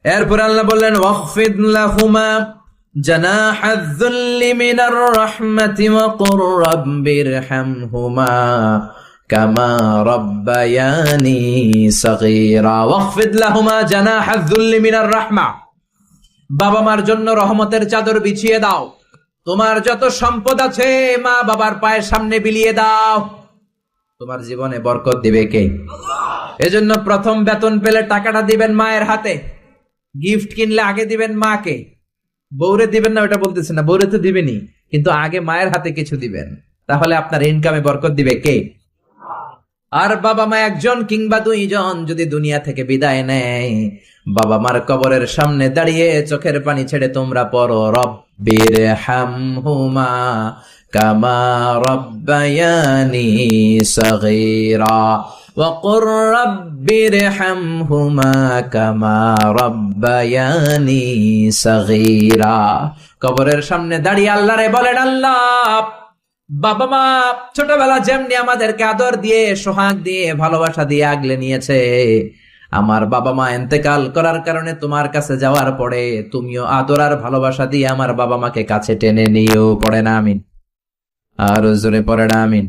এরপর আল্লাহ বললেন ওয়াখফিদ লাহুমা জানাহায যুল্লি মিনার রাহমাতি ওয়া কুর রাব্বিরহামহুমা কামা রাব্বায়ানি সাগীরা। ওয়াখফিদ লাহুমা জানাহায যুল্লি মিনার রাহমা, বাবা মার জন্য রহমতের চাদর বিছিয়ে দাও। তোমার যত সম্পদ আছে মা বাবার পায়ের সামনে বিলিয়ে দাও। তোমার জীবনে বরকত দিবে কে? এজন্য প্রথম বেতন পেলে টাকাটা দিবেন মায়ের হাতে, গিফট কিনলে আগে দিবেন মাকে। বউরে দিবেন না ওটা বলতেছে না, বউরে তো দিবেনই, কিন্তু আগে মায়ের হাতে কিছু দিবেন, তাহলে আপনার ইনকামে বরকত দিবে কে? আর বাবা মা একজন কিংবা দুইজন যদি দুনিয়া থেকে বিদায় নেয়, বাবা মার কবরের সামনে দাঁড়িয়ে চোখের পানি ছেড়ে তোমরা পড়ো রব্বিরহামহুমা কামা রাব্বায়ানি সাগীরা ওয়া কুর রাব্বিরহামহুমা কামা রাব্বায়ানি সাগীরা। কবরের সামনে দাঁড়িয়ে আল্লাহরে বলেন, আল্লাহ বাবা মা ছোটবেলা যেমনি আমাদেরকে আদর দিয়ে সোহাগ দিয়ে ভালোবাসা দিয়ে আগলে নিয়েছে, আমার বাবা মা ইন্তেকাল করার কারণে তোমার কাছে যাওয়ার পরে তুমিও আদর আর ভালোবাসা দিয়ে আমার বাবা মাকে কাছে টেনে নিও। পড়ে না আমিন, আর জোরে পড়ে না আমিন।